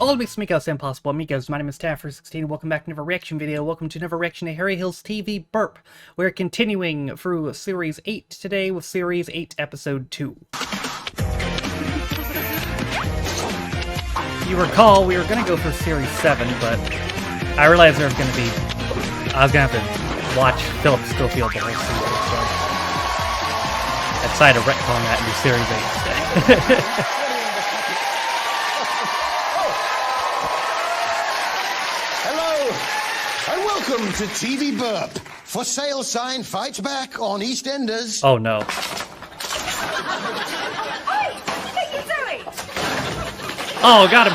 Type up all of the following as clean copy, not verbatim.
All weeks Mikos Impossible Amigos, my name is Taffer16, welcome back to another reaction video, welcome to another reaction to Harry Hill's TV Burp. We're continuing through Series 8 today with Series 8 Episode 2. If you recall, we were going to go for Series 7, but I realized there was going to be... I was going to have to watch Philip Schofield the whole season, so... I decided to retcon that into Series 8 instead. And welcome to TV Burp. For sale sign fights back on EastEnders. Oh no. Hey, what are you doing? Oh, got him.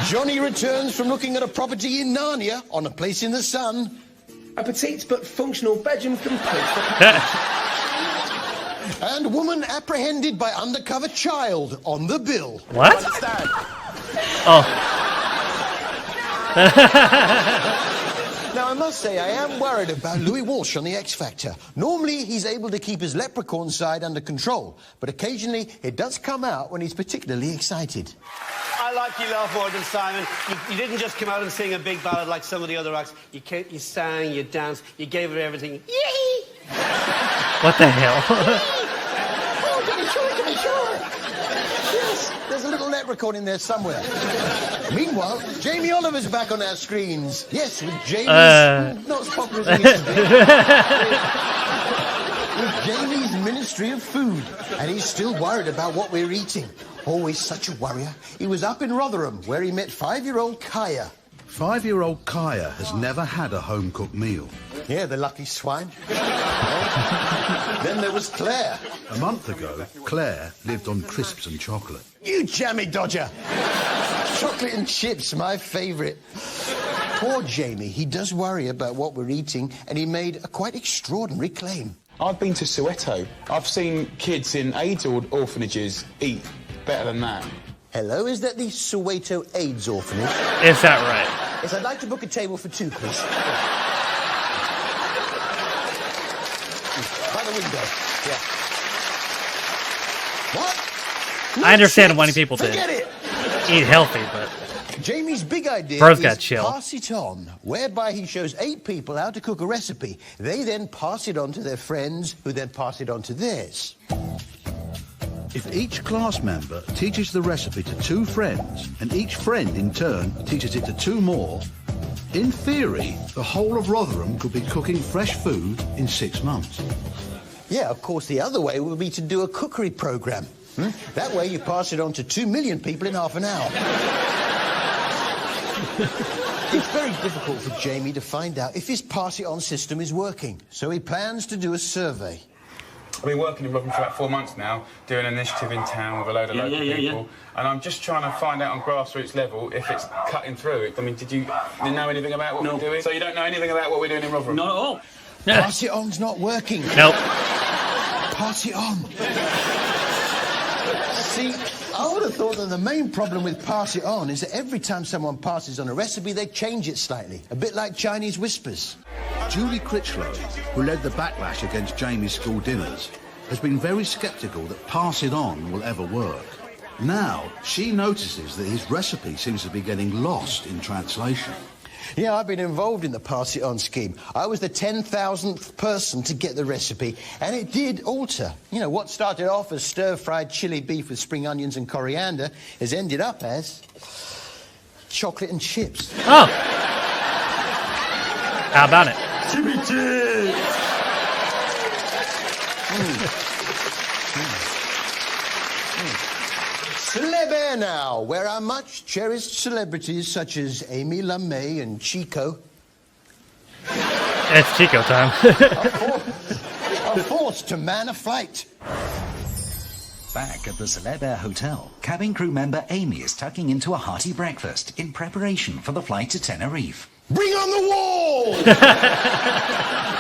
Johnny returns from looking at a property in Narnia on A Place in the Sun. A petite but functional bedroom complete. And woman apprehended by undercover child on the bill. What? Understand? Oh. Now, I must say, I am worried about Louis Walsh on the X Factor. Normally, he's able to keep his leprechaun side under control, but occasionally it does come out when he's particularly excited. I like you love more than Simon. You didn't just come out and sing a big ballad like some of the other acts. You sang, you danced, you gave it everything. Yee! What the hell? Oh, to be sure. Yes, there's a little leprechaun in there somewhere. Meanwhile, Jamie Oliver's back on our screens. Yes, with Jamie's not as popular as he used to be. With Jamie's Ministry of Food, and he's still worried about what we're eating. Always such a worrier. He was up in Rotherham, where he met 5-year-old Kaya. 5-year-old Kaya has never had a home-cooked meal. Yeah, the lucky swine. Then there was Claire. A month ago, Claire lived on crisps and chocolate. You jammy dodger! Chocolate and chips, my favourite. Poor Jamie, he does worry about what we're eating, and he made a quite extraordinary claim. I've been to Soweto. I've seen kids in AIDS orphanages eat better than that. Hello, is that the Soweto AIDS orphanage? Is that right? Yes, I'd like to book a table for 2, please. By the window, yeah. What? I understand chips? why people did. Forget it! Eat healthy, but... Jamie's big idea Bro's is got chill. pass it on, whereby he shows 8 people how to cook a recipe. They then pass it on to their friends, who then pass it on to theirs. If each class member teaches the recipe to 2 friends, and each friend in turn teaches it to 2 more, in theory, the whole of Rotherham could be cooking fresh food in 6 months. Yeah, of course, the other way would be to do a cookery programme. That way you pass it on to 2 million people in half an hour. It's very difficult for Jamie to find out if his pass-it-on system is working, so he plans to do a survey. I've been working in Rotherham for about 4 months now, doing an initiative in town with a load of local people, and I'm just trying to find out on grassroots level if it's cutting through it. I mean, did you know anything about what we're doing? So you don't know anything about what we're doing in Rotherham? Not at all. Pass-it-on's not working. Nope. Pass it on. See, I would have thought that the main problem with pass it on is that every time someone passes on a recipe, they change it slightly. A bit like Chinese whispers. Julie Critchlow, who led the backlash against Jamie's school dinners, has been very sceptical that pass it on will ever work. Now, she notices that his recipe seems to be getting lost in translation. Yeah, I've been involved in the pass it on scheme. I was the 10,000th person to get the recipe, and it did alter. You know, what started off as stir-fried chili beef with spring onions and coriander has ended up as chocolate and chips. Oh. How about it? Chippy chips! Celeb Air now, where our much cherished celebrities such as Amy LaMay and Chico It's Chico time. are forced to man a flight. Back at the Celeb Air Hotel, cabin crew member Amy is tucking into a hearty breakfast in preparation for the flight to Tenerife. Bring on the wall!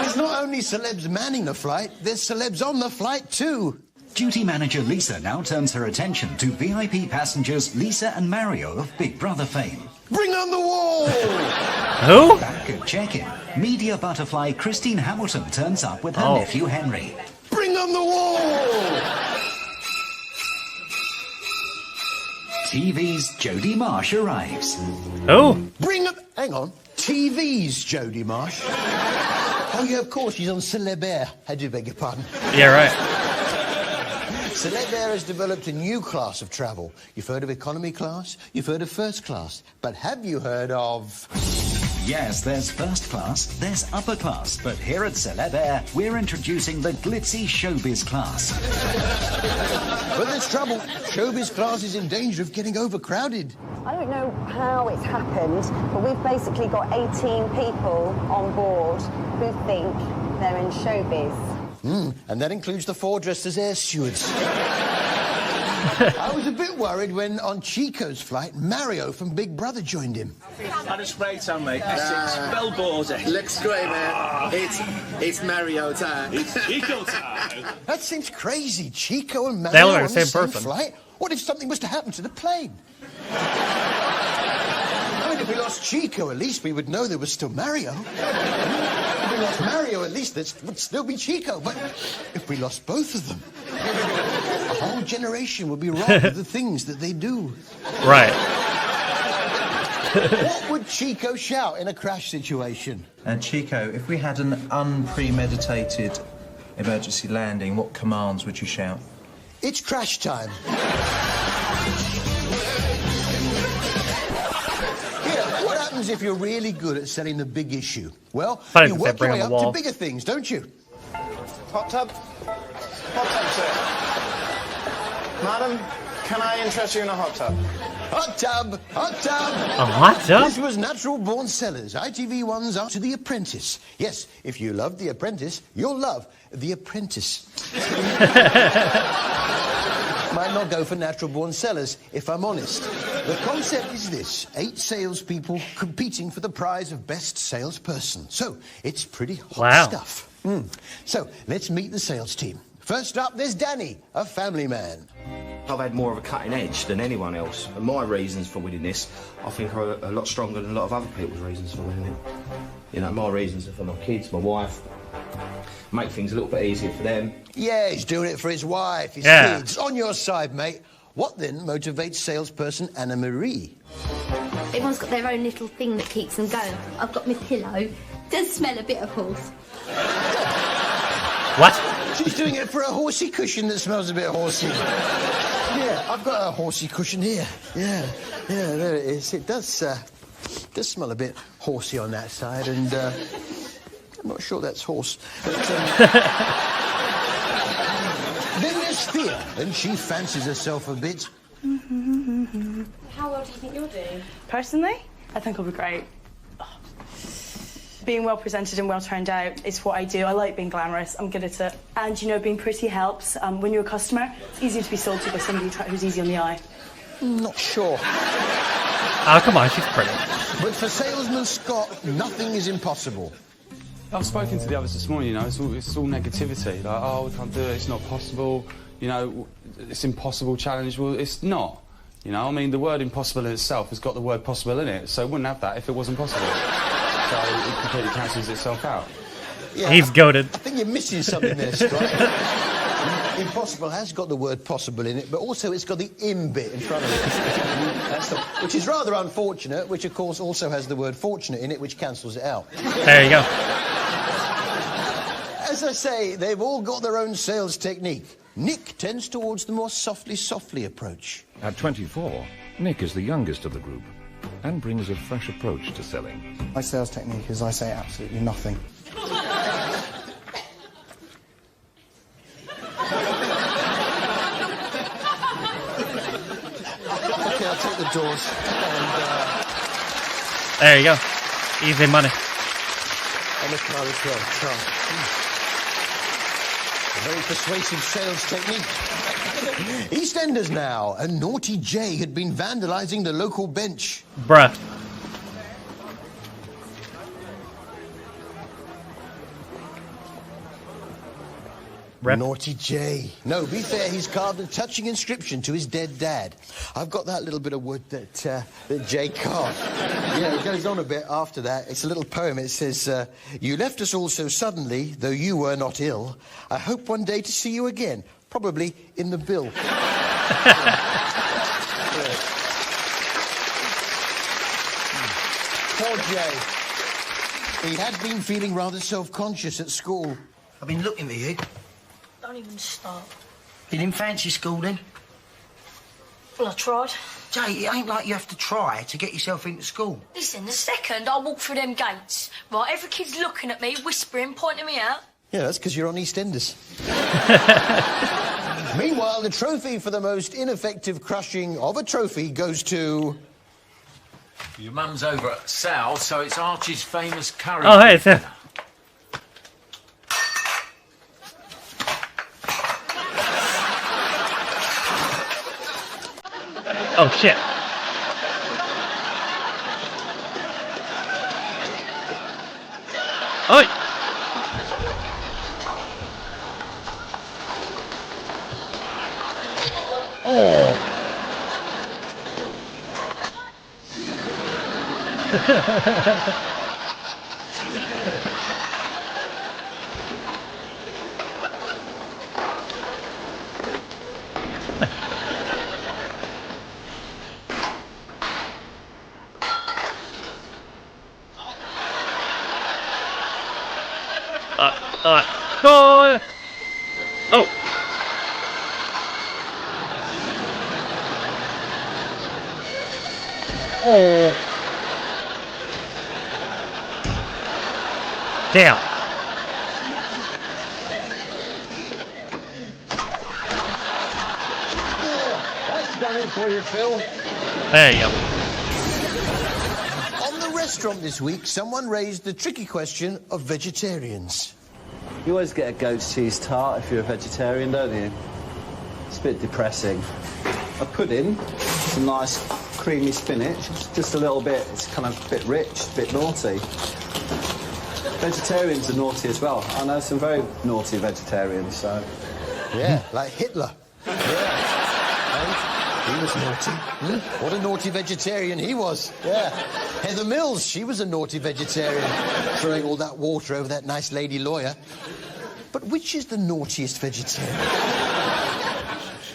There's not only celebs manning the flight, there's celebs on the flight too. Duty manager Lisa now turns her attention to VIP passengers Lisa and Mario of Big Brother fame. Bring on the wall! Who? Back at check-in, media butterfly Christine Hamilton turns up with her nephew Henry. Bring on the wall! TV's Jodie Marsh arrives. Oh, Bring up... Hang on. TV's Jodie Marsh. Oh, yeah, of course, she's on Celeb Air. I do beg your pardon. yeah, right. Celeb Air has developed a new class of travel. You've heard of economy class, you've heard of first class, but have you heard of... Yes, there's first class, there's upper class, but here at Celeb Air, we're introducing the glitzy showbiz class. But there's trouble. Showbiz class is in danger of getting overcrowded. I don't know how it's happened, but we've basically got 18 people on board who think they're in showbiz. And that includes the 4 dressed as air stewards. I was a bit worried when, on Chico's flight, Mario from Big Brother joined him. Had a spray tan, mate. Essex, Bellboarder. Looks great, man. It's Mario time. It's Chico time. That seems crazy. Chico and They all Mario are on the the same same person. flight? What if something was to happen to the plane? I mean, if we lost Chico, at least we would know there was still Mario. If we lost Mario, at least there would still be Chico. But if we lost both of them, a whole generation would be robbed of the things that they do. Right. What would Chico shout in a crash situation? And Chico, if we had an unpremeditated emergency landing, what commands would you shout? It's crash time. What happens if you're really good at selling the big issue? Well, Funny you that they work bring your way on the up to wall. bigger things, don't you? Hot tub? Hot tub, sir. Madam, can I interest you in a hot tub? Hot tub! Hot tub! A hot tub? This was Natural Born Sellers. ITV1's After The Apprentice. Yes, if you love The Apprentice, you'll love The Apprentice. Might not go for Natural Born Sellers, if I'm honest. The concept is this: 8 salespeople competing for the prize of best salesperson. So, it's pretty hot stuff. So, let's meet the sales team. First up, there's Danny, a family man. I've had more of a cutting edge than anyone else, and my reasons for winning this, I think, are a lot stronger than a lot of other people's reasons for winning it. You know, my reasons are for my kids, my wife, make things a little bit easier for them. Yeah, he's doing it for his wife, his kids. On your side, mate. What then motivates salesperson Anna Marie? Everyone's got their own little thing that keeps them going. I've got my pillow. Does smell a bit of horse. What? She's doing it for a horsey cushion that smells a bit horsey. Yeah, I've got a horsey cushion here. Yeah, there it is. It does smell a bit horsey on that side, and I'm not sure that's horse. But, then there's Thea, and she fancies herself a bit. How well do you think you're doing? Personally, I think I'll be great. Being well presented and well turned out is what I do. I like being glamorous. I'm good at it. And, you know, being pretty helps. When you're a customer, it's easier to be sold to by somebody who's easy on the eye. Not sure. Oh, come on, she's pretty. But for salesman Scott, nothing is impossible. I've spoken to the others this morning, you know, it's all negativity. Like, oh, we can't do it, it's not possible, you know, it's impossible challenge. Well, it's not. You know, I mean, the word impossible in itself has got the word possible in it, so it wouldn't have that if it wasn't possible. So it completely cancels itself out. Yeah, He's goated. I think you're missing something there, Scott. Impossible has got the word possible in it, but also it's got the im bit in front of it. Which is rather unfortunate, which of course also has the word fortunate in it, which cancels it out. There you go. As I say, they've all got their own sales technique. Nick tends towards the more softly approach. At 24, Nick is the youngest of the group and brings a fresh approach to selling. My sales technique is I say absolutely nothing. Okay, I'll take the doors. There you go. Easy money. And the car as well. Car. A very persuasive sales technique. EastEnders now. A naughty Jay had been vandalising the local bench. Bruh. Rep. Naughty Jay. No, be fair, he's carved a touching inscription to his dead dad. I've got that little bit of wood that Jay carved. Yeah, it goes on a bit after that. It's a little poem. It says, you left us all so suddenly, though you were not ill. I hope one day to see you again, probably in the bill. Yeah. Poor Jay. He had been feeling rather self-conscious at school. I've been looking for you. Don't even start. You didn't fancy school then? Well, I tried. Jay, it ain't like you have to try to get yourself into school. Listen, the second I walk through them gates, right, every kid's looking at me, whispering, pointing me out. Yeah, that's because you're on EastEnders. Meanwhile, the trophy for the most ineffective crushing of a trophy goes to... Your mum's over at Sal, so it's Archie's famous curry. Oh, hey, it's... Oh, shit. Oi! Oh. Oh! Oh! Oh! Damn! That's done it for you, Phil. There you go. On the restaurant this week, someone raised the tricky question of vegetarians. You always get a goat's cheese tart if you're a vegetarian, don't you? It's a bit depressing. A pudding, some nice creamy spinach, just a little bit, it's kind of a bit rich, a bit naughty. Vegetarians are naughty as well. I know some very naughty vegetarians, so... Yeah, like Hitler. Yeah. He was naughty. What a naughty vegetarian he was. Yeah. Heather Mills, she was a naughty vegetarian, throwing all that water over that nice lady lawyer. But which is the naughtiest vegetarian?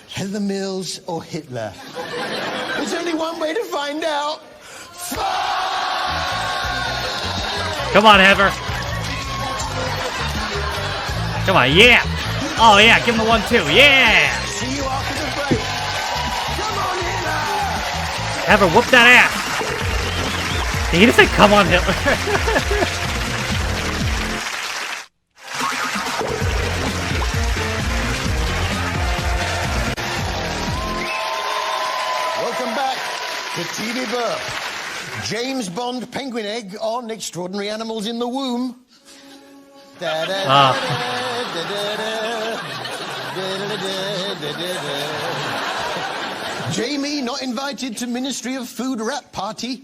Heather Mills or Hitler? There's only one way to find out. Come on, Heather. Come on, yeah. Oh, yeah, give him the 1-2. Yeah. See you after the break. Come on, Hitler. Heather, whoop that ass. Did he just say, come on, Hitler? Welcome back to TV Burp. James Bond penguin egg on Extraordinary Animals in the Womb. Jamie not invited to Ministry of Food rap party.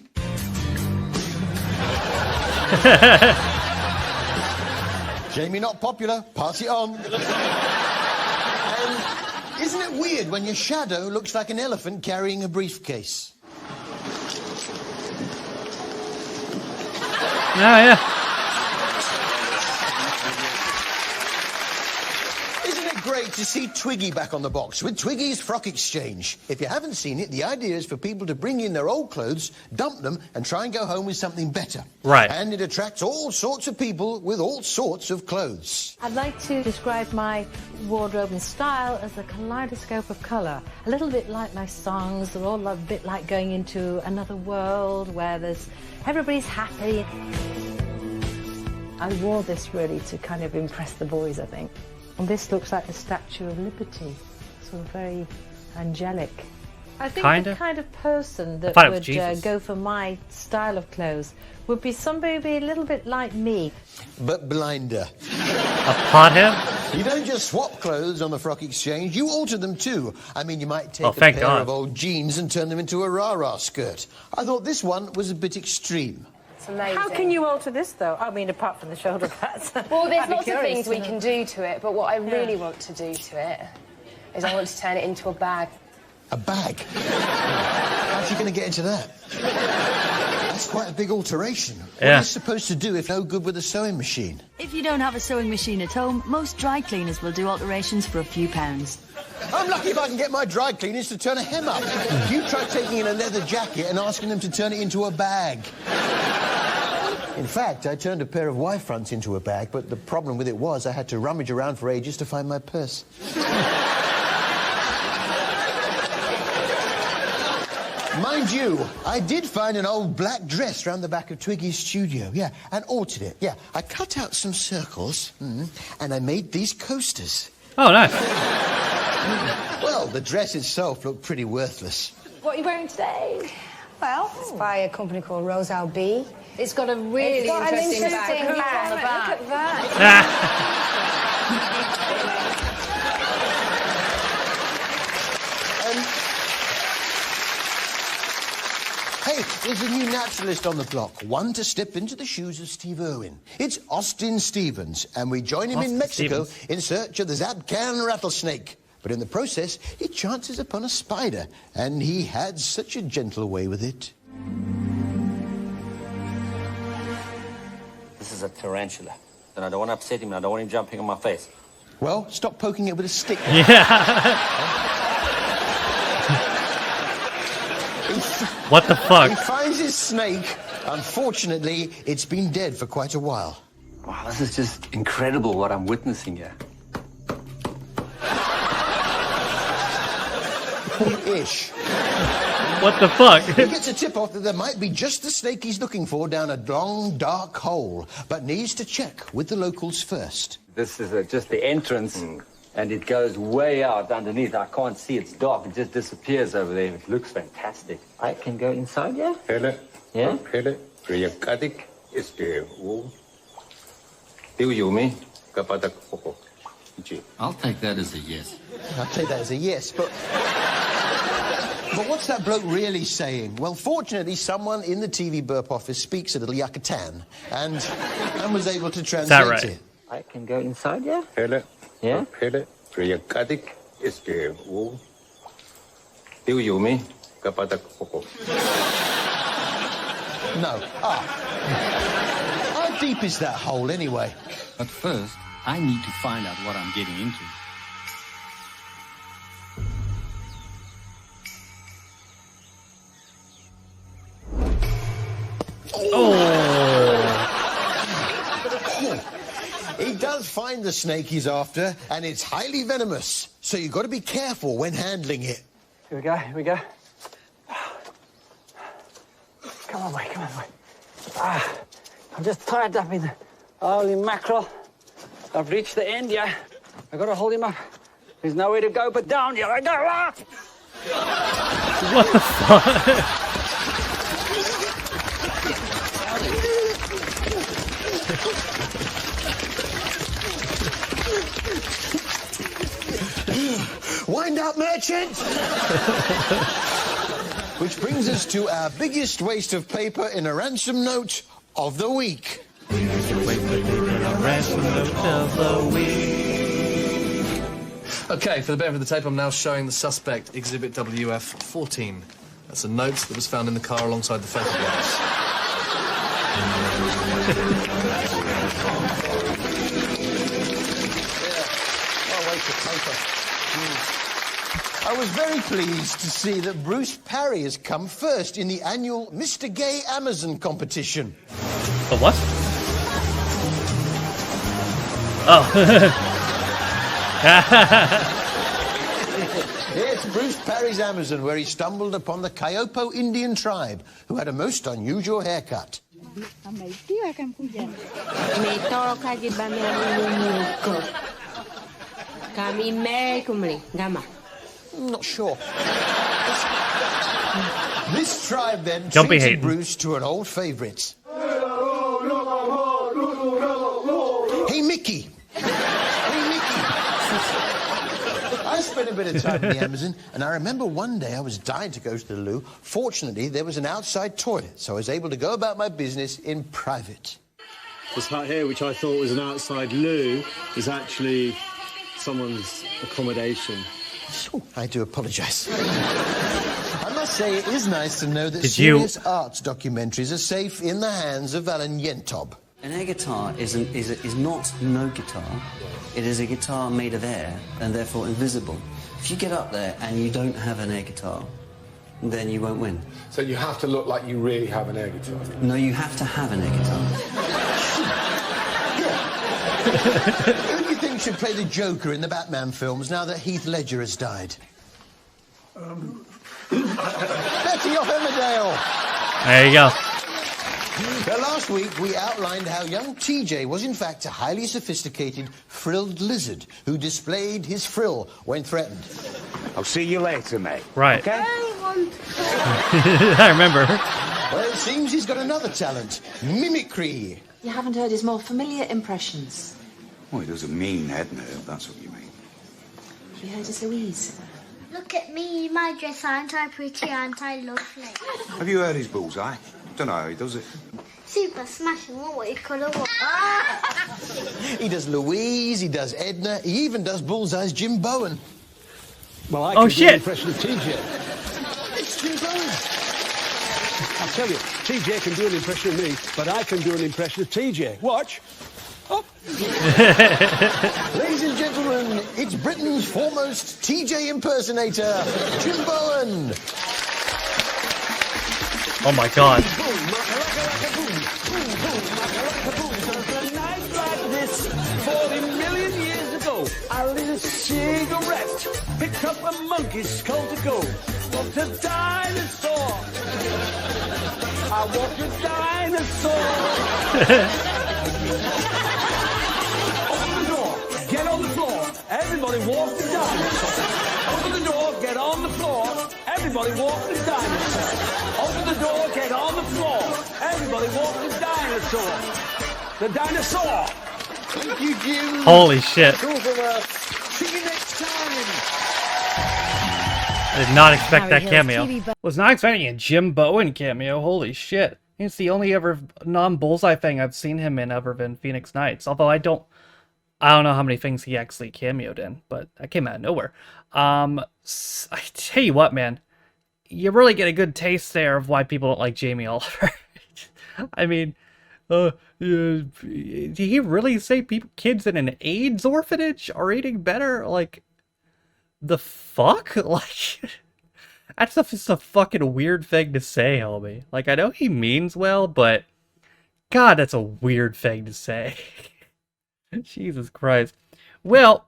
Jamie not popular, pass it on. And isn't it weird when your shadow looks like an elephant carrying a briefcase? Oh, yeah. Isn't it great to see Twiggy back on the box with Twiggy's Frock Exchange? If you haven't seen it, the idea is for people to bring in their old clothes, dump them, and try and go home with something better. Right. And it attracts all sorts of people with all sorts of clothes. I'd like to describe my wardrobe and style as a kaleidoscope of colour. A little bit like my songs. They're all a bit like going into another world where everybody's happy. I wore this really to kind of impress the boys, I think. And this looks like the Statue of Liberty, sort of very angelic. I think the kind of person that would go for my style of clothes would be somebody a little bit like me. But blinder. A pothead? You don't just swap clothes on the Frock Exchange, you alter them too. I mean, you might take a thank pair God. of old jeans and turn them into a rah-rah skirt. I thought this one was a bit extreme. It's amazing. How can you alter this, though? I mean, apart from the shoulder pads. Well, there's lots of things we can do to it, but what I really want to do to it is I want to turn it into a bag. A bag? How's she going to get into that? That's quite a big alteration. What are you supposed to do if no good with a sewing machine? If you don't have a sewing machine at home, most dry cleaners will do alterations for a few pounds. I'm lucky if I can get my dry cleaners to turn a hem up. You try taking in a leather jacket and asking them to turn it into a bag. In fact, I turned a pair of Y fronts into a bag, but the problem with it was I had to rummage around for ages to find my purse. Mind you, I did find an old black dress round the back of Twiggy's studio, yeah, and altered it, yeah. I cut out some circles, and I made these coasters. Oh, nice. Well, the dress itself looked pretty worthless. What are you wearing today? Well, it's by a company called Rosal B. It's got a really interesting back on the back. Look at that. Hey, there's a new naturalist on the block, one to step into the shoes of Steve Irwin. It's Austin Stevens, and we join him in Mexico in search of the Zabcan rattlesnake. But in the process, he chances upon a spider, and he had such a gentle way with it. This is a tarantula, and I don't want to upset him, and I don't want him jumping on my face. Well, stop poking it with a stick. Yeah. What the fuck? He finds his snake. Unfortunately, it's been dead for quite a while. Wow, this is just incredible what I'm witnessing here. Ish. What the fuck? He gets a tip off that there might be just the snake he's looking for down a long, dark hole, but needs to check with the locals first. This is just the entrance, and it goes way out underneath. I can't see, it's dark. It just disappears over there. It looks fantastic. I can go inside, yeah? Yeah? I'll take that as a yes. I'll take that as a yes, but what's that bloke really saying? Well, fortunately, someone in the TV Burp office speaks a little Yucatan and was able to translate it. I can go inside, yeah? Yeah? No. How deep is that hole, anyway? But first, I need to find out what I'm getting into. He does find the snake he's after, and it's highly venomous, so you've got to be careful when handling it. Here we go, here we go. Come on, boy, come on, boy. I'm just tied up in the holy mackerel. I've reached the end, yeah. I've got to hold him up. There's nowhere to go but down. Here I go. What the fuck? Wind up, merchant! Which brings us to our biggest waste of paper in a ransom note of the week. Okay, for the benefit of the tape, I'm now showing the suspect Exhibit WF-14. That's a note that was found in the car alongside the photographs. I was very pleased to see that Bruce Parry has come first in the annual Mr. Gay Amazon competition. The what? Oh. It's Bruce Parry's Amazon, where he stumbled upon the Kayopo Indian tribe, who had a most unusual haircut. I'm not sure. This tribe then treated Bruce to an old favourite. Hey, Mickey. I spent a bit of time in the Amazon, and I remember one day I was dying to go to the loo. Fortunately, there was an outside toilet, so I was able to go about my business in private. This hut here, which I thought was an outside loo, is actually someone's accommodation. Oh, I do apologise. I must say it is nice to know that serious arts documentaries are safe in the hands of Alan Yentob. An air guitar is not no guitar. It is a guitar made of air and therefore invisible. If you get up there and you don't have an air guitar, then you won't win. So you have to look like you really have an air guitar. No, you have to have an air guitar. Who do you think should play the Joker in the Batman films now that Heath Ledger has died? Betty of Emmerdale! There you go. Now, last week we outlined how young TJ was in fact a highly sophisticated frilled lizard who displayed his frill when threatened. I'll see you later, mate. Right. Okay? I remember. Well, it seems he's got another talent, mimicry. You haven't heard his more familiar impressions. Well, he doesn't mean Edna, if that's what you mean. Have you heard his Louise? Look at me, my dress, aren't I pretty, aren't I lovely? Have you heard his bullseye? Don't know how he does it. Super smashing, what you colour what? He does Louise, he does Edna, he even does Bullseye's Jim Bowen. Well, I Oh, can do shit. an impression of TJ. It's Jim Bowen. I'll tell you, TJ can do an impression of me, but I can do an impression of TJ. Watch. Oh. Ladies and gentlemen, it's Britain's foremost TJ impersonator, Jim Bowen. Oh my god. A night like this, 40 million years ago, I lit a cigarette, picked up a monkey's skull to go. Walked a dinosaur. I walked a dinosaur. Open the door, get on the floor. Everybody walk the dinosaur. Open the door, get on the floor. Everybody walk the dinosaur. Open the door, get on the floor. Everybody walk the dinosaur. The dinosaur. Thank you, Jim. Holy shit. It's over. See you next time. I did not expect that Harry Hill's cameo. TV Was not expecting a Jim Bowen cameo. Holy shit. It's the only ever non-Bullseye thing I've seen him in other than Phoenix Nights. Although I don't know how many things he actually cameoed in, but that came out of nowhere. I tell you what, man. You really get a good taste there of why people don't like Jamie Oliver. I mean, did he really say kids in an AIDS orphanage are eating better? Like, the fuck? Like, that's just a fucking weird thing to say, homie. Like, I know he means well, but God, that's a weird thing to say. Jesus Christ. Well,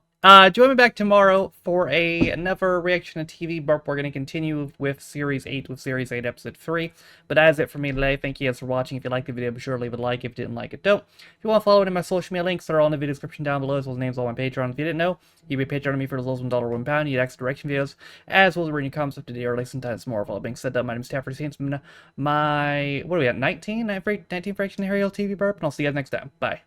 join me back tomorrow for another reaction to TV Burp. We're going to continue with Series 8, Episode 3. But that is it for me today. Thank you guys for watching. If you liked the video, be sure to leave a like. If you didn't like it, don't. If you want to follow any of my social media links, they're all in the video description down below, as well as names all on my Patreon. If you didn't know, you can be a Patreon to me for as low as $1 or £1. You get extra direction videos, as well as reading your comments up to date, or at least sometimes more. With all that being said, my name is Stafford Saints. My, what are we at, 19? 19 fraction Harry Hill TV Burp, and I'll see you guys next time. Bye.